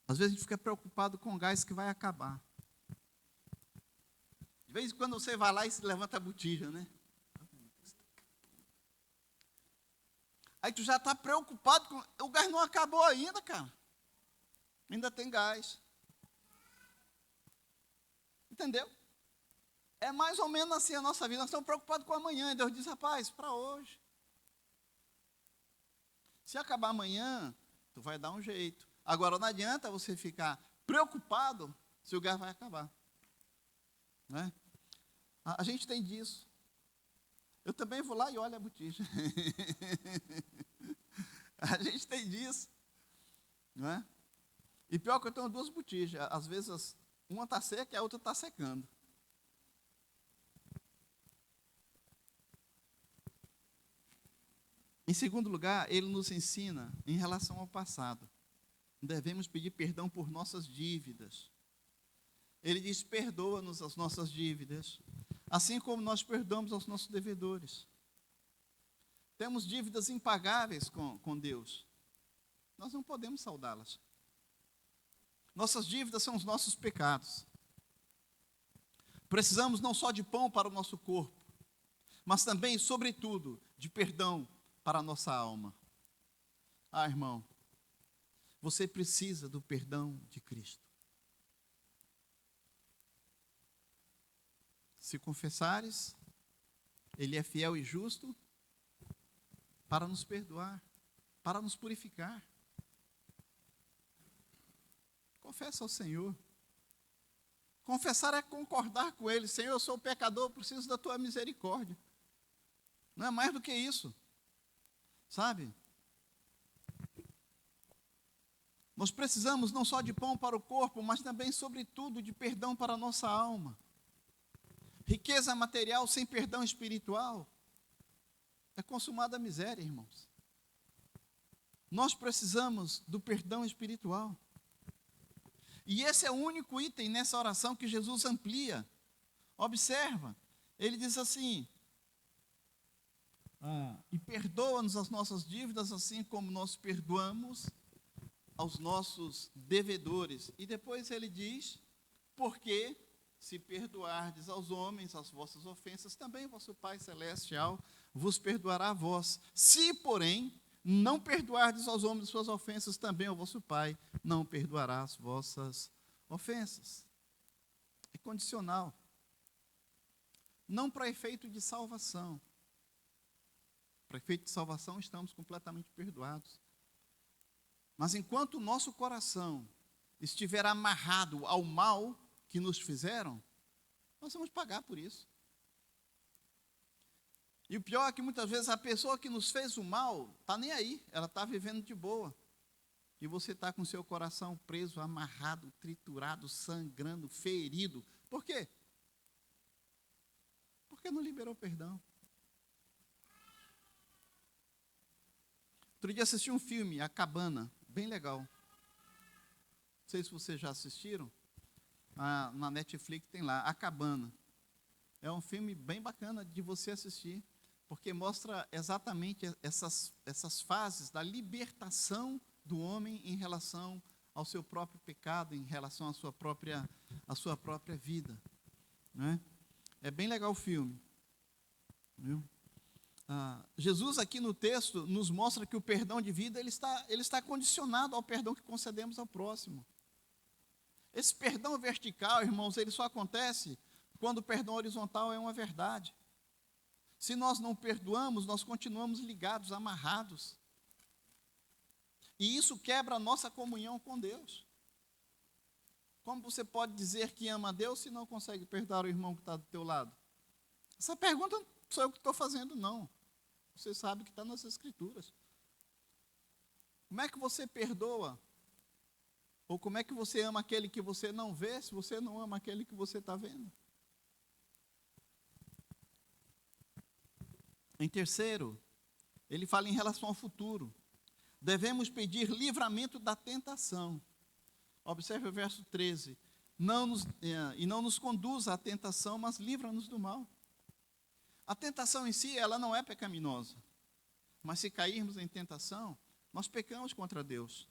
Às vezes a gente fica preocupado com o gás que vai acabar. De vez em quando você vai lá e se levanta a botija, né? Aí tu já está preocupado com... O gás não acabou ainda, cara. Ainda tem gás. Entendeu? É mais ou menos assim a nossa vida. Nós estamos preocupados com amanhã. E Deus diz, rapaz, para hoje. Se acabar amanhã, tu vai dar um jeito. Agora, não adianta você ficar preocupado se o gás vai acabar. Né? A gente tem disso. Eu também vou lá e olho a botija. A gente tem disso. Não é? E pior que eu tenho 2 botijas. Às vezes, uma está seca e a outra está secando. Em segundo lugar, ele nos ensina em relação ao passado. Devemos pedir perdão por nossas dívidas. Ele diz, perdoa-nos as nossas dívidas, assim como nós perdoamos aos nossos devedores. Temos dívidas impagáveis com Deus. Nós não podemos saldá-las. Nossas dívidas são os nossos pecados. Precisamos não só de pão para o nosso corpo, mas também, sobretudo, de perdão para a nossa alma. Ah, irmão, você precisa do perdão de Cristo. Se confessares, Ele é fiel e justo para nos perdoar, para nos purificar. Confessa ao Senhor. Confessar é concordar com Ele. Senhor, eu sou pecador, eu preciso da Tua misericórdia. Não é mais do que isso, sabe? Nós precisamos não só de pão para o corpo, mas também, sobretudo, de perdão para a nossa alma. Riqueza material sem perdão espiritual é consumada a miséria, irmãos. Nós precisamos do perdão espiritual. E esse é o único item nessa oração que Jesus amplia. Observa, ele diz assim: e perdoa-nos as nossas dívidas, assim como nós perdoamos aos nossos devedores. E depois ele diz: porque se perdoardes aos homens as vossas ofensas, também vosso Pai Celestial vos perdoará a vós. Se, porém, não perdoardes aos homens suas ofensas, também o vosso Pai não perdoará as vossas ofensas. É condicional. Não para efeito de salvação. Para efeito de salvação, estamos completamente perdoados. Mas enquanto o nosso coração estiver amarrado ao mal que nos fizeram, nós vamos pagar por isso. E o pior é que muitas vezes a pessoa que nos fez o mal está nem aí, ela está vivendo de boa. E você está com seu coração preso, amarrado, triturado, sangrando, ferido. Por quê? Porque não liberou perdão. Outro dia assisti um filme, A Cabana, bem legal. Não sei se vocês já assistiram. Na Netflix tem lá, A Cabana. É um filme bem bacana de você assistir, porque mostra exatamente essas fases da libertação do homem em relação ao seu próprio pecado, em relação à sua própria vida. Né? É bem legal o filme. Viu? Jesus aqui no texto nos mostra que o perdão de vida ele está condicionado ao perdão que concedemos ao próximo. Esse perdão vertical, irmãos, ele só acontece quando o perdão horizontal é uma verdade. Se nós não perdoamos, nós continuamos ligados, amarrados. E isso quebra a nossa comunhão com Deus. Como você pode dizer que ama a Deus se não consegue perdoar o irmão que está do teu lado? Essa pergunta não sou eu que estou fazendo, não. Você sabe que está nas Escrituras. Como é que você perdoa? Ou como é que você ama aquele que você não vê, se você não ama aquele que você está vendo? Em terceiro, ele fala em relação ao futuro. Devemos pedir livramento da tentação. Observe o verso 13. Não nos conduza à tentação, mas livra-nos do mal. A tentação em si, ela não é pecaminosa. Mas se cairmos em tentação, nós pecamos contra Deus.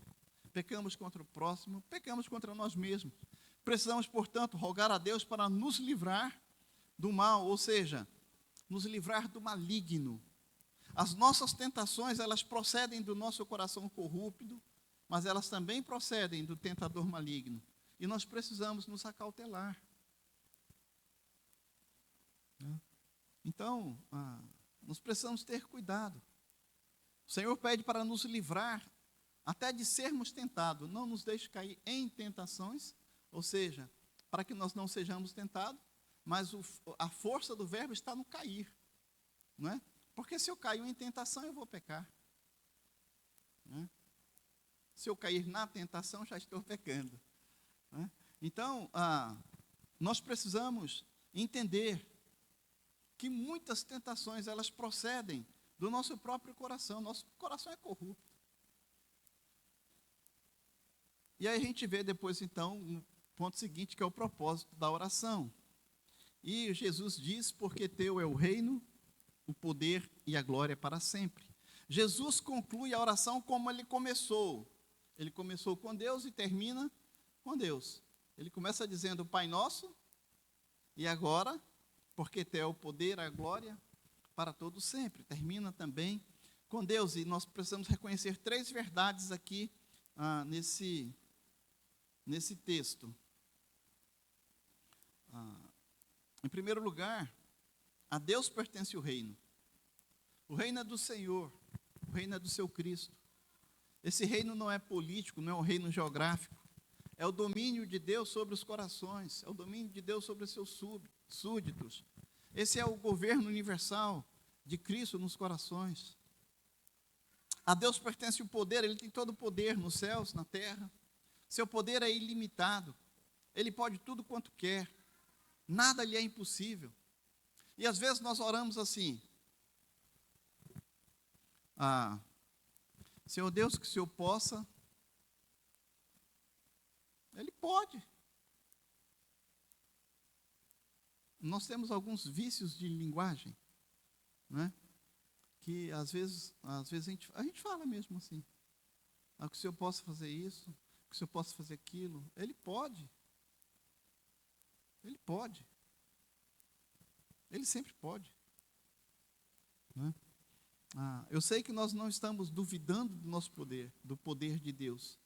Pecamos contra o próximo, pecamos contra nós mesmos. Precisamos, portanto, rogar a Deus para nos livrar do mal, ou seja, nos livrar do maligno. As nossas tentações, elas procedem do nosso coração corrupto, mas elas também procedem do tentador maligno. E nós precisamos nos acautelar. Então, nós precisamos ter cuidado. O Senhor pede para nos livrar até de sermos tentados. Não nos deixe cair em tentações, ou seja, para que nós não sejamos tentados, mas a força do verbo está no cair. Não é? Porque se eu caio em tentação, eu vou pecar. Não é? Se eu cair na tentação, já estou pecando. Não é? Então, nós precisamos entender que muitas tentações, elas procedem do nosso próprio coração. Nosso coração é corrupto. E aí a gente vê depois, então, o ponto seguinte, que é o propósito da oração. E Jesus diz, porque teu é o reino, o poder e a glória para sempre. Jesus conclui a oração como ele começou. Ele começou com Deus e termina com Deus. Ele começa dizendo, Pai nosso, e agora, porque teu é o poder, a glória para todo sempre. Termina também com Deus. E nós precisamos reconhecer 3 verdades aqui nesse texto. Em primeiro lugar, a Deus pertence o reino. O reino é do Senhor, o reino é do seu Cristo. Esse reino não é político, não é um reino geográfico, É o domínio de Deus sobre os corações, é o domínio de Deus sobre os seus súditos. Esse é o governo universal de Cristo nos corações. A Deus pertence o poder, Ele tem todo o poder nos céus, na terra. Seu poder é ilimitado. Ele pode tudo quanto quer. Nada lhe é impossível. E às vezes nós oramos assim: Senhor Deus, que o Senhor possa. Ele pode. Nós temos alguns vícios de linguagem, né? Que às vezes a gente fala mesmo assim. Que o Senhor possa fazer isso, que o Senhor possa fazer aquilo. Ele pode. Ele pode. Ele sempre pode. Né? Eu sei que nós não estamos duvidando do nosso poder, do poder de Deus.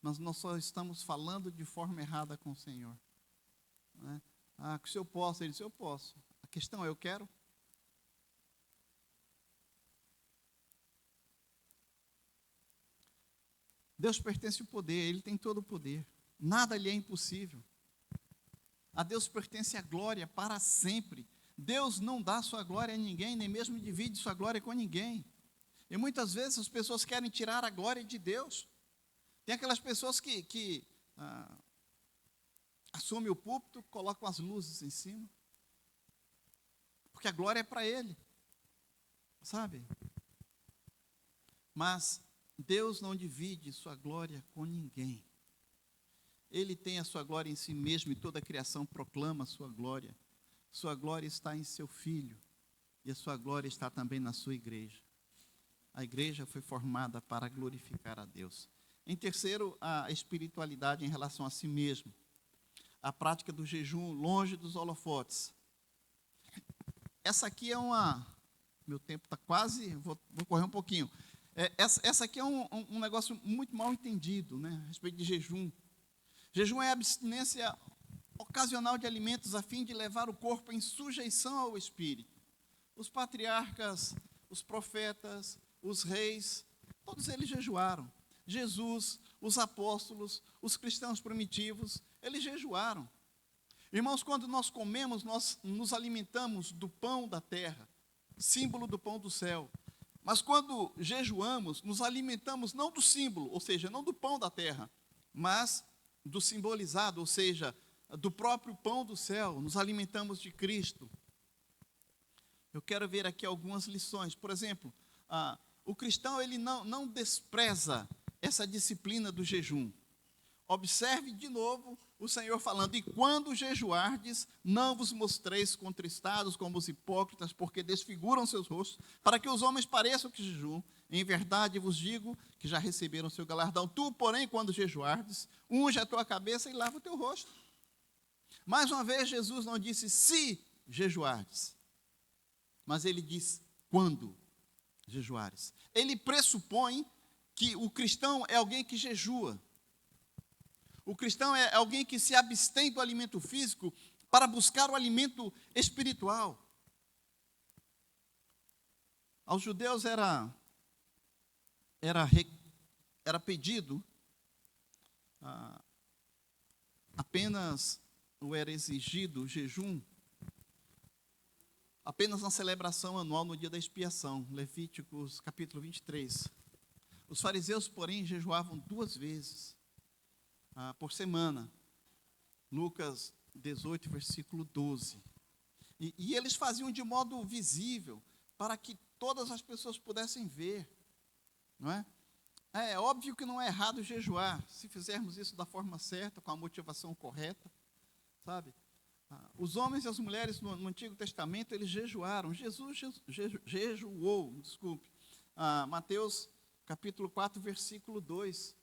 Mas nós só estamos falando de forma errada com o Senhor. Né? Que o Senhor possa, Ele disse, eu posso. A questão é, eu quero? Deus pertence o poder, Ele tem todo o poder. Nada lhe é impossível. A Deus pertence a glória para sempre. Deus não dá sua glória a ninguém, nem mesmo divide sua glória com ninguém. E muitas vezes as pessoas querem tirar a glória de Deus. Tem aquelas pessoas que assumem o púlpito, colocam as luzes em cima, porque a glória é para Ele, sabe? Mas Deus não divide sua glória com ninguém. Ele tem a sua glória em si mesmo e toda a criação proclama a sua glória. Sua glória está em seu Filho e a sua glória está também na sua igreja. A igreja foi formada para glorificar a Deus. Em terceiro, a espiritualidade em relação a si mesmo. A prática do jejum longe dos holofotes. Essa aqui é meu tempo está quase, vou correr um pouquinho. Essa aqui é um negócio muito mal entendido, né, a respeito de jejum. Jejum é a abstinência ocasional de alimentos a fim de levar o corpo em sujeição ao espírito. Os patriarcas, os profetas, os reis, todos eles jejuaram. Jesus, os apóstolos, os cristãos primitivos, eles jejuaram. Irmãos, quando nós comemos, nós nos alimentamos do pão da terra, símbolo do pão do céu. Mas quando jejuamos, nos alimentamos não do símbolo, ou seja, não do pão da terra, mas do simbolizado, ou seja, do próprio pão do céu. Nos alimentamos de Cristo. Eu quero ver aqui algumas lições. Por exemplo, o cristão ele não despreza essa disciplina do jejum. Observe de novo o Senhor falando: e quando jejuardes, não vos mostreis contristados como os hipócritas, porque desfiguram seus rostos, para que os homens pareçam que jejuam. Em verdade vos digo que já receberam seu galardão. Tu, porém, quando jejuardes, unge a tua cabeça e lava o teu rosto. Mais uma vez, Jesus não disse se jejuardes, mas ele diz quando jejuares. Ele pressupõe que o cristão é alguém que jejua. O cristão é alguém que se abstém do alimento físico para buscar o alimento espiritual. Aos judeus era pedido, apenas, ou era exigido o jejum, apenas na celebração anual no dia da expiação, Levíticos capítulo 23. Os fariseus, porém, jejuavam 2 vezes por semana. Lucas 18, versículo 12. E eles faziam de modo visível, para que todas as pessoas pudessem ver. Não é? É óbvio que não é errado jejuar, se fizermos isso da forma certa, com a motivação correta, sabe? Os homens e as mulheres no Antigo Testamento, eles jejuaram. Jesus jejuou, desculpe. Mateus capítulo 4, versículo 2.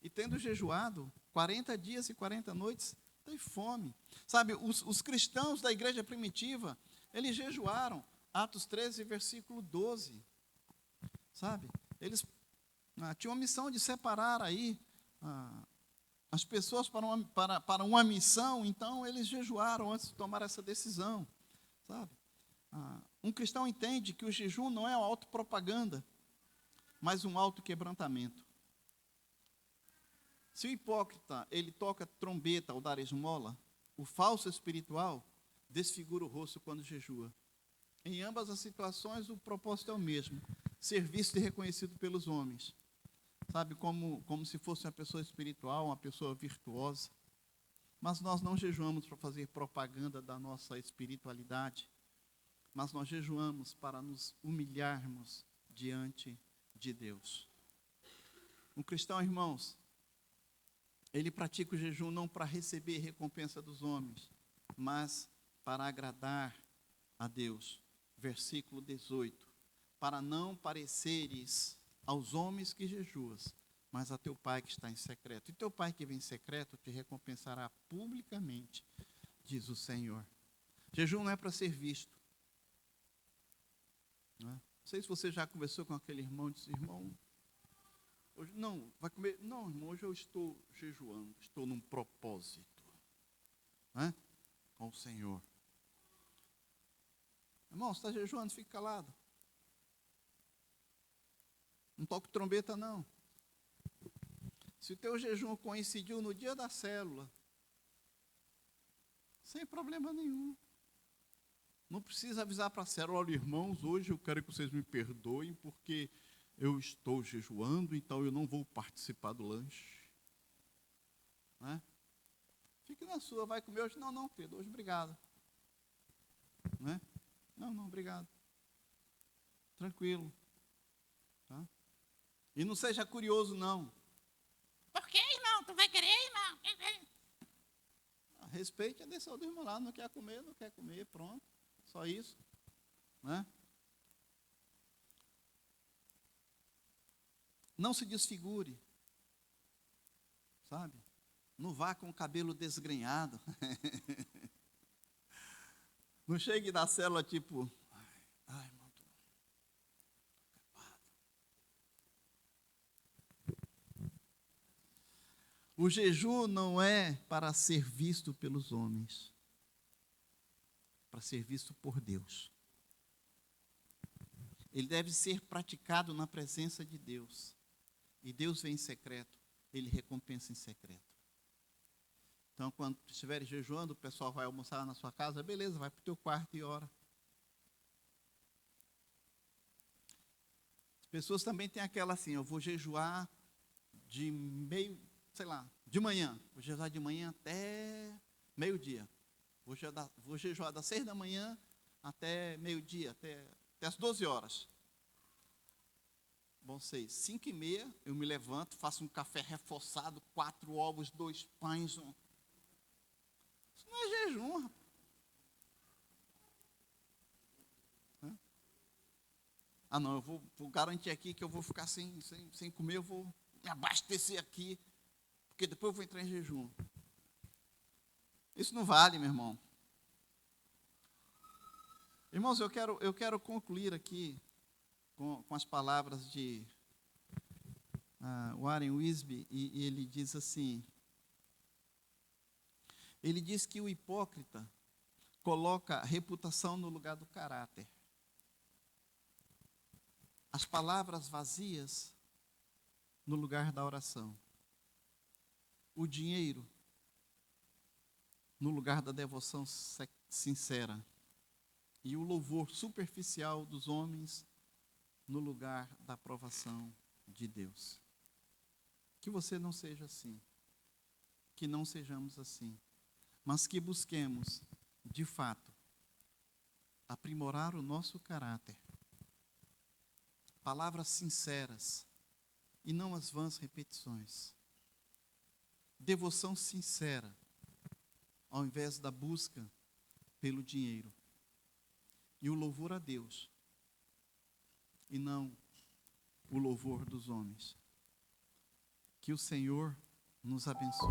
E tendo jejuado 40 dias e 40 noites, tem fome. Sabe, os cristãos da igreja primitiva, eles jejuaram. Atos 13, versículo 12. Sabe, eles tinham a missão de separar aí as pessoas para uma missão, então eles jejuaram antes de tomar essa decisão. Sabe, um cristão entende que o jejum não é uma autopropaganda, mas um autoquebrantamento. Se o hipócrita, ele toca trombeta ao dar esmola, o falso espiritual desfigura o rosto quando jejua. Em ambas as situações, o propósito é o mesmo: ser visto e reconhecido pelos homens. Sabe, como se fosse uma pessoa espiritual, uma pessoa virtuosa. Mas nós não jejuamos para fazer propaganda da nossa espiritualidade, mas nós jejuamos para nos humilharmos diante de Deus. Um cristão, irmãos, ele pratica o jejum não para receber recompensa dos homens, mas para agradar a Deus. Versículo 18. Para não pareceres aos homens que jejuas, mas a teu Pai que está em secreto. E teu Pai que vem em secreto te recompensará publicamente, diz o Senhor. Jejum não é para ser visto. Não sei se você já conversou com aquele irmão e disse: irmão, hoje não, vai comer? Não, irmão, hoje eu estou jejuando, estou num propósito, com o Senhor. Irmão, você está jejuando, fica calado. Não toque trombeta, não. Se o teu jejum coincidiu no dia da célula, sem problema nenhum. Não precisa avisar para a célula: olha, irmãos, hoje eu quero que vocês me perdoem, porque eu estou jejuando, então eu não vou participar do lanche. Fique na sua, vai comer hoje? Não, querido, hoje obrigado. Não, obrigado. Tranquilo. Tá? E não seja curioso, não. Por que, irmão? Tu vai querer, irmão? Respeite a decisão do irmão lá. Não quer comer, pronto. Só isso. Não se desfigure. Sabe? Não vá com o cabelo desgrenhado. Não chegue na célula tipo: ai, irmão, tô acabado. O jejum não é para ser visto pelos homens, para ser visto por Deus. Ele deve ser praticado na presença de Deus. E Deus vem em secreto, Ele recompensa em secreto. Então, quando estiver jejuando, o pessoal vai almoçar na sua casa, beleza, vai para o teu quarto e ora. As pessoas também têm aquela assim: eu vou jejuar de de manhã. Vou jejuar de manhã até meio-dia. Vou jejuar das 6 da manhã até meio-dia, até as 12 horas. Bom, 5h30 eu me levanto, faço um café reforçado, 4 ovos, 2 pães. Isso não é jejum, rapaz. Não, eu vou garantir aqui que eu vou ficar sem comer, eu vou me abastecer aqui, porque depois eu vou entrar em jejum. Isso não vale, meu irmão. Irmãos, eu quero concluir aqui com as palavras de Warren Wiersbe, e ele diz assim: ele diz que o hipócrita coloca a reputação no lugar do caráter, as palavras vazias no lugar da oração, o dinheiro no lugar da devoção sincera, e o louvor superficial dos homens no lugar da aprovação de Deus. Que você não seja assim, que não sejamos assim, mas que busquemos, de fato, aprimorar o nosso caráter. Palavras sinceras e não as vãs repetições. Devoção sincera, ao invés da busca pelo dinheiro. E o louvor a Deus, e não o louvor dos homens. Que o Senhor nos abençoe.